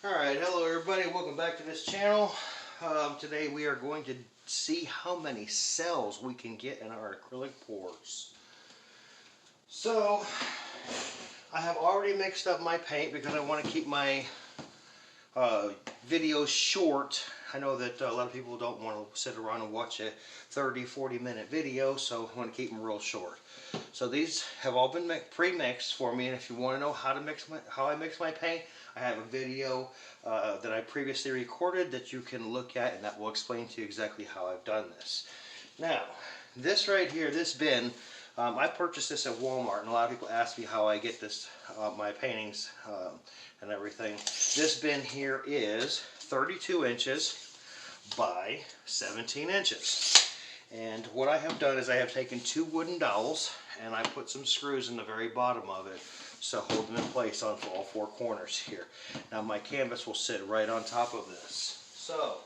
Alright, hello everybody, welcome back to this channel. Today we are going to see how many cells we can get in our acrylic pours. So, I have already mixed up my paint because I want to keep my videos short. I know that a lot of people don't want to sit around and watch a 30-40 minute video, so I want to keep them real short. So these have all been pre-mixed for me, and if you want to know how I mix my paint, I have a video that I previously recorded that you can look at, and that will explain to you exactly how I've done this. Now, this right here, this bin, I purchased this at Walmart, and a lot of people ask me how I get this, my paintings and everything. This bin here is 32 inches by 17 inches. And what I have done is I have taken two wooden dowels and I put some screws in the very bottom of it so hold them in place on all four corners here. Now my canvas will sit right on top of this. So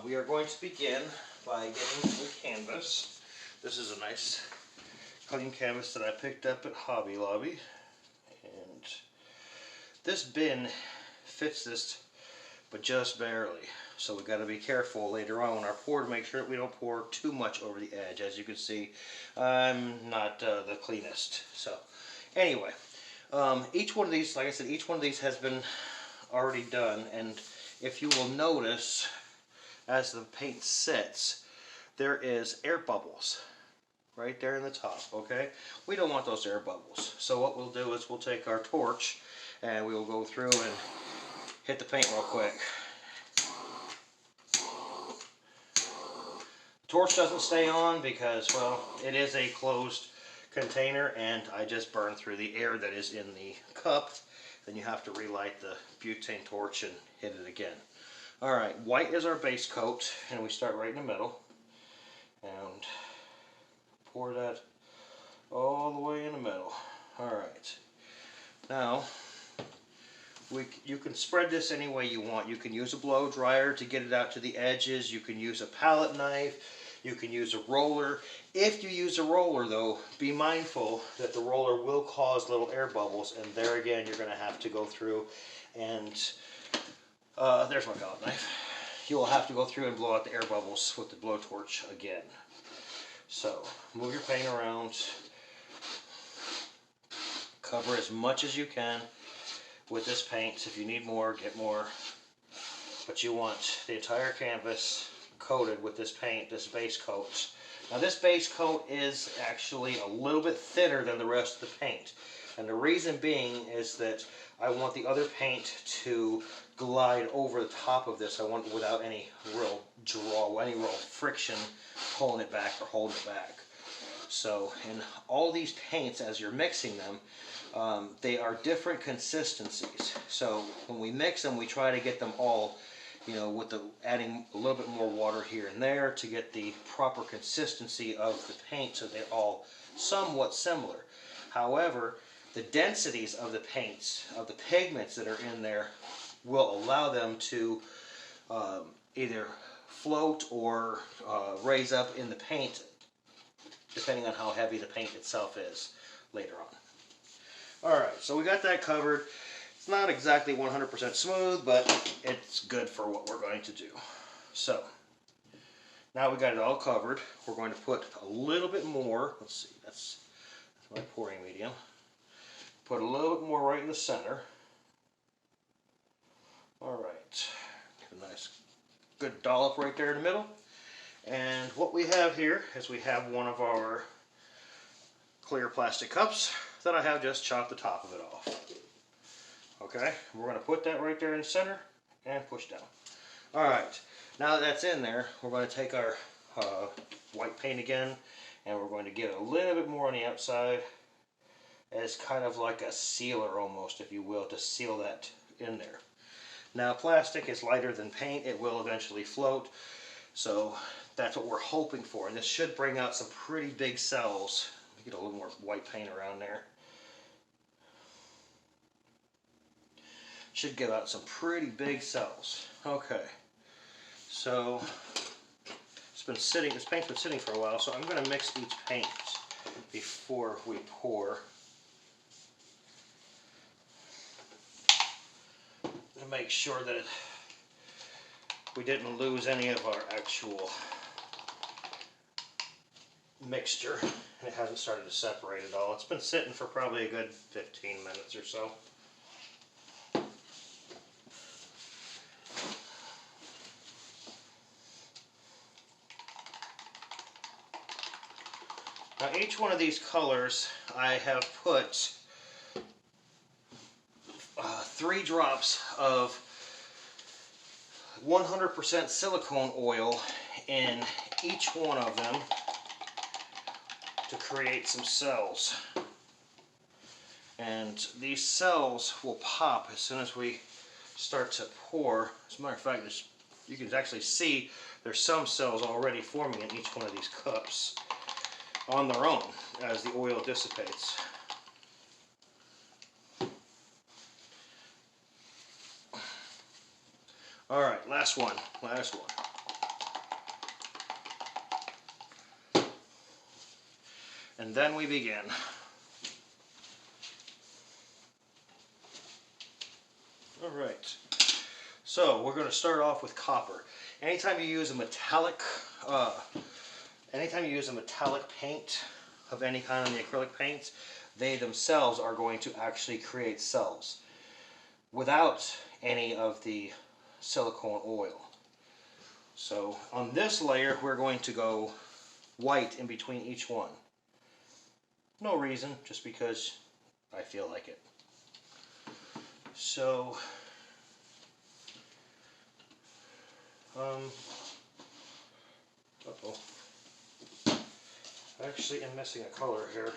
we are going to begin by getting the canvas. This is a nice clean canvas that I picked up at Hobby Lobby. And this bin fits this, but just barely. So we've got to be careful later on when our pour to make sure that we don't pour too much over the edge. As you can see, I'm not the cleanest. So anyway, each one of these, like I said, each one of these has been already done. And if you will notice, as the paint sets, there is air bubbles right there in the top, okay? We don't want those air bubbles. So what we'll do is we'll take our torch and we will go through and hit the paint real quick. Torch doesn't stay on because, well, it is a closed container and I just burned through the air that is in the cup. Then you have to relight the butane torch and hit it again. Alright, white is our base coat, and we start right in the middle and pour that all the way in the middle. Alright, now you can spread this any way you want. You can use a blow dryer to get it out to the edges. You can use a palette knife. You can use a roller. If you use a roller, though, be mindful that the roller will cause little air bubbles, and there again, you're going to have to go through and there's my palette knife. You will have to go through and blow out the air bubbles with the blowtorch again. So move your paint around. Cover as much as you can with this paint. If you need more, get more. But you want the entire canvas coated with this paint, this base coat. Now this base coat is actually a little bit thinner than the rest of the paint. And the reason being is that I want the other paint to glide over the top of this. I want it without any real draw, any real friction pulling it back or holding it back. So in all these paints, as you're mixing them, they are different consistencies. So when we mix them, we try to get them all, you know, with adding a little bit more water here and there to get the proper consistency of the paint so they're all somewhat similar. However, the densities of the paints, of the pigments that are in there, will allow them to either float or raise up in the paint, depending on how heavy the paint itself is later on. Alright, so we got that covered. It's not exactly 100% smooth, but it's good for what we're going to do. So, now we got it all covered. We're going to put a little bit more. Let's see, that's my pouring medium. Put a little bit more right in the center. Alright, a nice good dollop right there in the middle. And what we have here is we have one of our clear plastic cups that I have just chopped the top of it off. Okay, we're going to put that right there in the center and push down. Alright, now that that's in there, we're going to take our white paint again and we're going to get a little bit more on the outside as kind of like a sealer almost, if you will, to seal that in there. Now plastic is lighter than paint. It will eventually float, so that's what we're hoping for, and this should bring out some pretty big cells. Get a little more white paint around there. Should give out some pretty big cells. Okay, so this paint's been sitting for a while, so I'm going to mix each paint before we pour. make sure that we didn't lose any of our actual mixture. And it hasn't started to separate at all. It's been sitting for probably a good 15 minutes or so. Now each one of these colors I have put 3 drops of 100% silicone oil in each one of them to create some cells. And these cells will pop as soon as we start to pour. As a matter of fact, you can actually see there's some cells already forming in each one of these cups on their own as the oil dissipates. Alright, last one. And then we begin. Alright, so we're going to start off with copper. Anytime you use a metallic paint of any kind on the acrylic paints, they themselves are going to actually create cells without any of the silicone oil. So on this layer we're going to go white in between each one. No reason, just because I feel like it. So uh-oh. Actually, I'm missing a color here.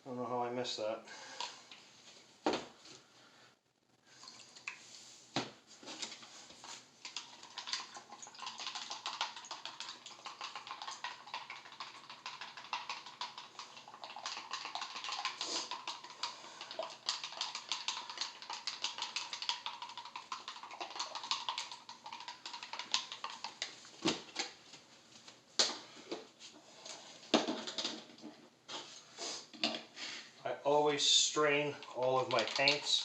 I don't know how I missed that. I always strain all of my paints.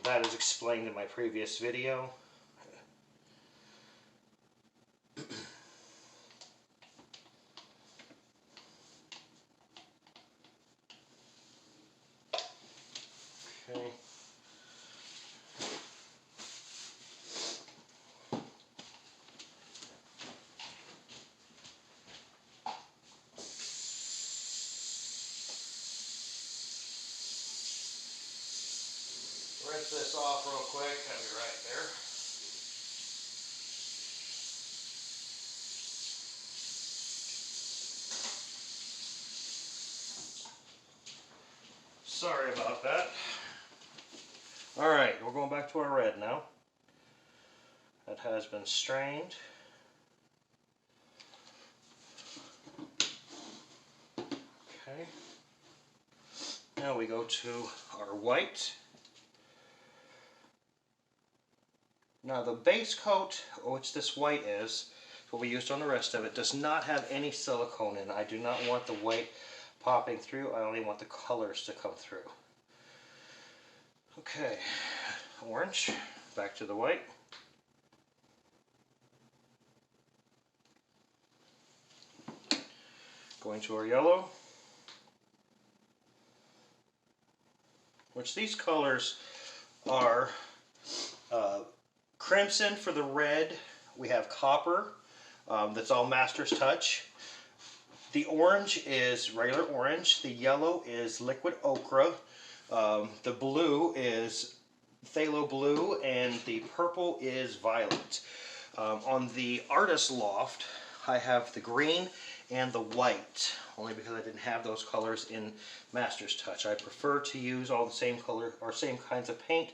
That is explained in my previous video. Okay. Rinse this off real quick, I'll be right there. Sorry about that. Alright, we're going back to our red now. That has been strained. Okay. Now we go to our white. Now the base coat, which this white is, what we used on the rest of it, does not have any silicone in it. I do not want the white popping through, I only want the colors to come through. Okay, orange, back to the white. Going to our yellow, which these colors are crimson for the red. We have copper, that's all Master's Touch. The orange is regular orange. The yellow is liquid ochre. The blue is phthalo blue, and the purple is violet. On the Artist Loft, I have the green and the white, only because I didn't have those colors in Master's Touch. I prefer to use all the same color or same kinds of paint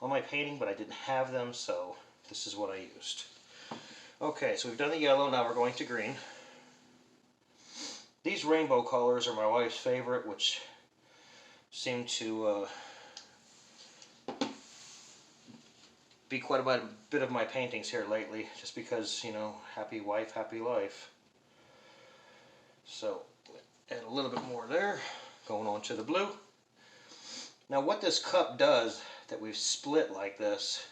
on my painting, but I didn't have them, so this is what I used. Okay, so we've done the yellow, now we're going to green. These rainbow colors are my wife's favorite, which seem to be quite a bit of my paintings here lately, just because, you know, happy wife, happy life. So, add a little bit more there. going on to the blue. Now what this cup does that we've split like this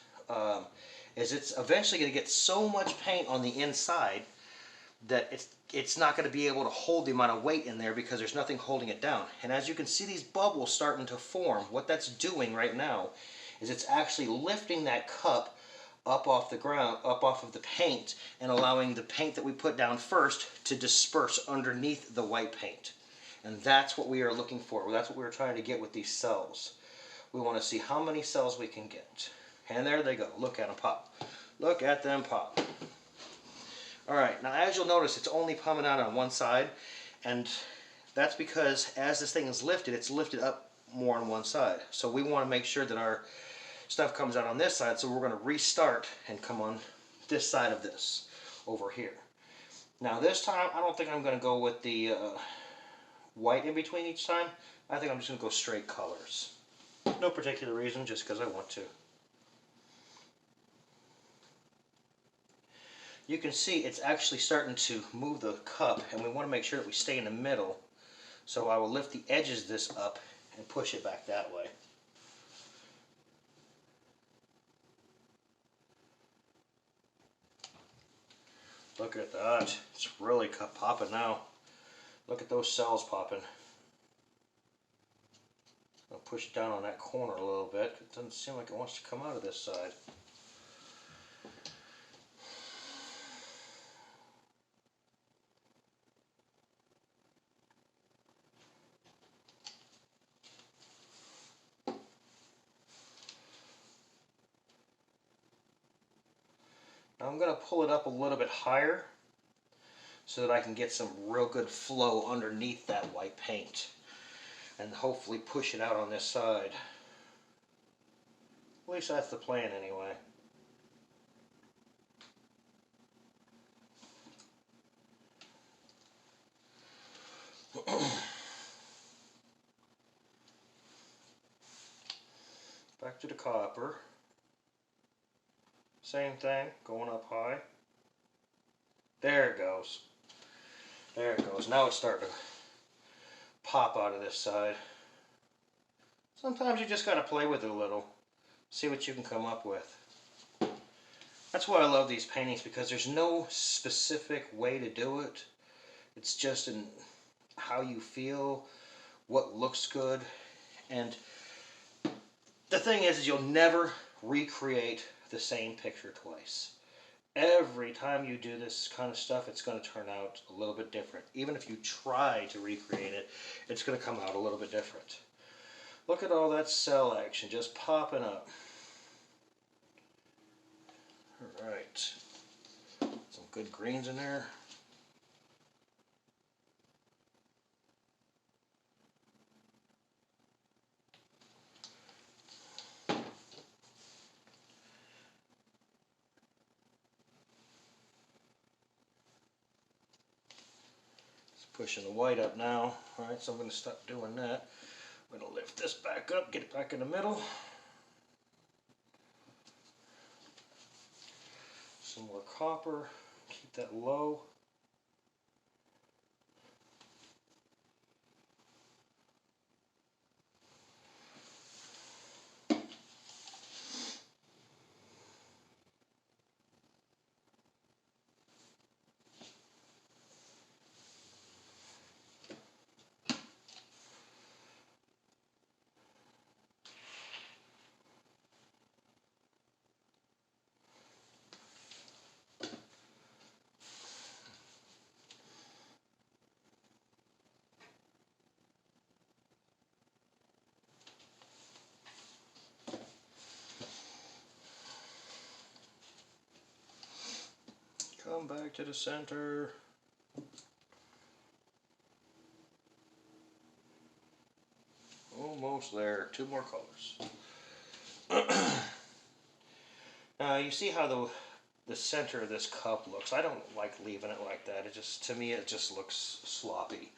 is it's eventually going to get so much paint on the inside that it's not going to be able to hold the amount of weight in there because there's nothing holding it down. And as you can see these bubbles starting to form, what that's doing right now is it's actually lifting that cup up off the ground, up off of the paint, and allowing the paint that we put down first to disperse underneath the white paint. And that's what we are looking for. That's what we were trying to get with these cells. We want to see how many cells we can get. And there they go. Look at them pop. Look at them pop. Alright, now as you'll notice, it's only coming out on one side, and that's because as this thing is lifted, it's lifted up more on one side. So we want to make sure that our stuff comes out on this side, so we're going to restart and come on this side of this over here. Now this time, I don't think I'm going to go with the white in between each time. I think I'm just going to go straight colors. No particular reason, just because I want to. You can see it's actually starting to move the cup, and we want to make sure that we stay in the middle. So I will lift the edges of this up and push it back that way. Look at that. It's really popping now. Look at those cells popping. I'll push it down on that corner a little bit. It doesn't seem like it wants to come out of this side. Now I'm going to pull it up a little bit higher so that I can get some real good flow underneath that white paint and hopefully push it out on this side. At least that's the plan anyway. Back to the copper. Same thing, going up high. There it goes. There it goes. Now it's starting to pop out of this side. Sometimes you just got to play with it a little. See what you can come up with. That's why I love these paintings, because there's no specific way to do it. It's just in how you feel, what looks good. And the thing is you'll never recreate the same picture twice. Every time you do this kind of stuff, it's going to turn out a little bit different. Even if you try to recreate it, it's going to come out a little bit different. Look at all that cell action just popping up. Alright. Some good greens in there. Pushing the white up now. Alright, so I'm going to stop doing that. I'm going to lift this back up, get it back in the middle. Some more copper, keep that low. Come back to the center. Almost there. Two more colors. Now you see how the center of this cup looks. I don't like leaving it like that. It just, to me, it just looks sloppy.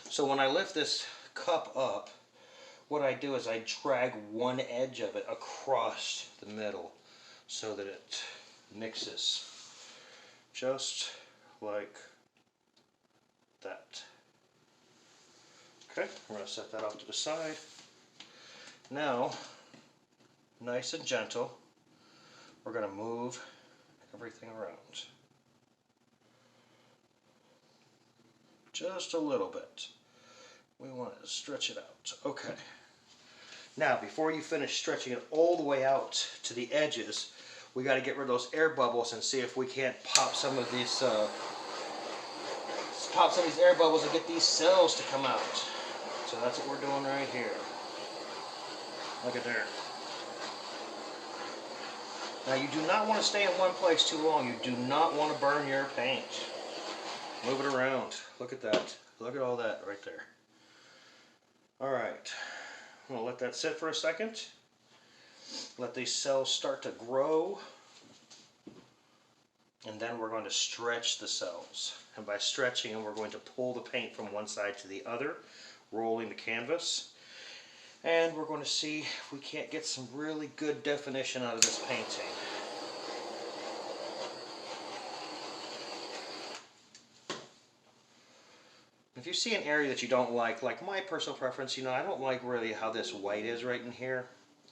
So when I lift this cup up, what I do is I drag one edge of it across the middle so that it mixes. Just like that. Okay, we're going to set that off to the side. Now, nice and gentle, we're going to move everything around. Just a little bit. We want to stretch it out. Okay. Now, before you finish stretching it all the way out to the edges, we got to get rid of those air bubbles and see if we can't pop some of these air bubbles and get these cells to come out. So that's what we're doing right here. Look at there. Now you do not want to stay in one place too long. You do not want to burn your paint. Move it around. Look at that. Look at all that right there. Alright. I'm going to let that sit for a second. Let these cells start to grow. And then we're going to stretch the cells. And by stretching them, we're going to pull the paint from one side to the other, rolling the canvas. And we're going to see if we can't get some really good definition out of this painting. If you see an area that you don't like my personal preference, I don't like really how this white is right in here.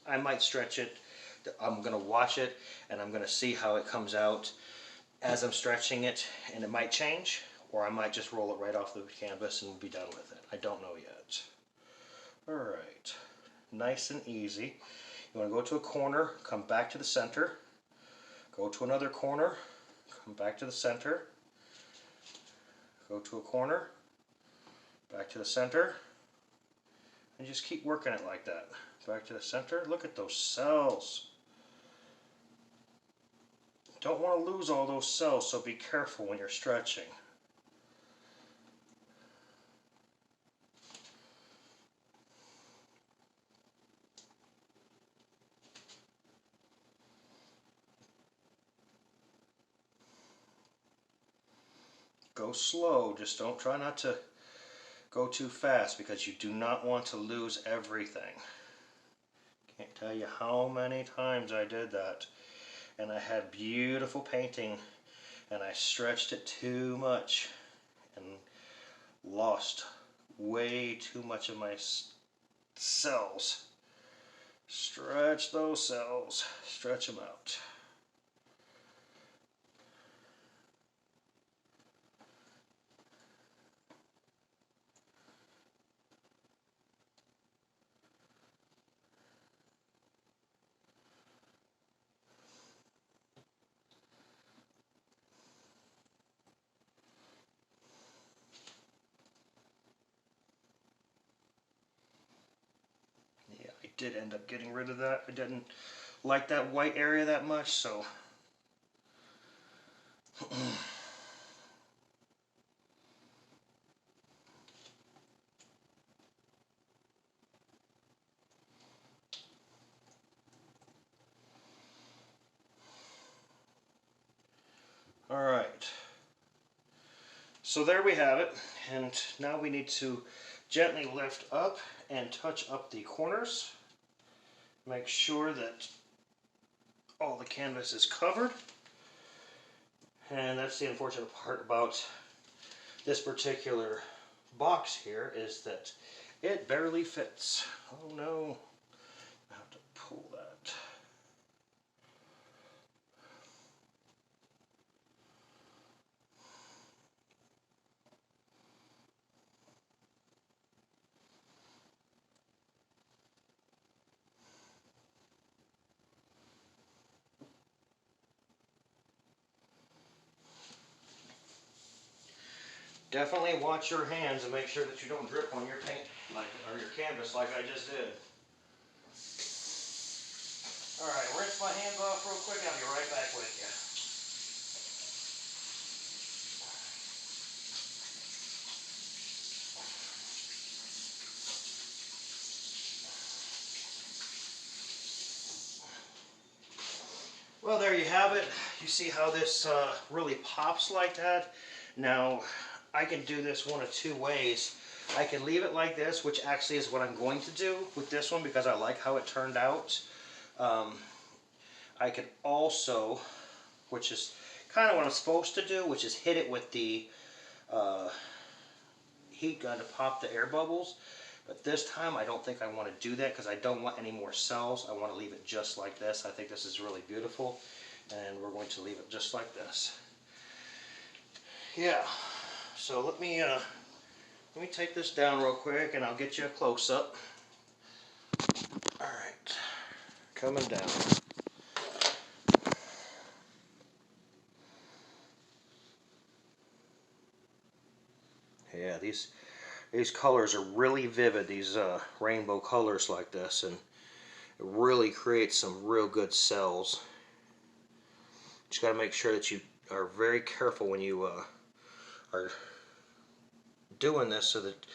I might stretch it. I'm going to watch it and I'm going to see how it comes out as I'm stretching it, and it might change, or I might just roll it right off the canvas and be done with it. I don't know yet. Alright. Nice and easy. You want to go to a corner, come back to the center, go to another corner, come back to the center, go to a corner, back to the center, and just keep working it like that. Back to the center. Look at those cells. Don't want to lose all those cells, so be careful when you're stretching. Go slow, just don't try not to go too fast because you do not want to lose everything. Can't tell you how many times I did that. And I had beautiful painting and I stretched it too much and lost way too much of my cells. Stretch those cells, stretch them out. Yeah, I did end up getting rid of that. I didn't like that white area that much, so alright, so there we have it, and now we need to gently lift up and touch up the corners. Make sure that all the canvas is covered. And that's the unfortunate part about this particular box here, is that it barely fits. Oh no, I have to pull that. Definitely watch your hands and make sure that you don't drip on your paint or your canvas like I just did. Alright, rinse my hands off real quick, I'll be right back with you. Well, there you have it. You see how this really pops like that? Now, I can do this one of two ways. I can leave it like this, which actually is what I'm going to do with this one because I like how it turned out. I could also, which is kind of what I'm supposed to do, which is hit it with the heat gun to pop the air bubbles. But this time I don't think I want to do that because I don't want any more cells. I want to leave it just like this. I think this is really beautiful, and we're going to leave it just like this. Yeah, so let me take this down real quick and I'll get you a close-up. Alright, coming down. Yeah, these colors are really vivid, these rainbow colors like this, and it really creates some real good cells. Just got to make sure that you are very careful when you are doing this so that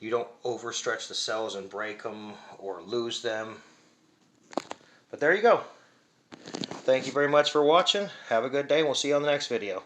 you don't overstretch the cells and break them or lose them. But there you go. Thank you very much for watching. Have a good day, and we'll see you on the next video.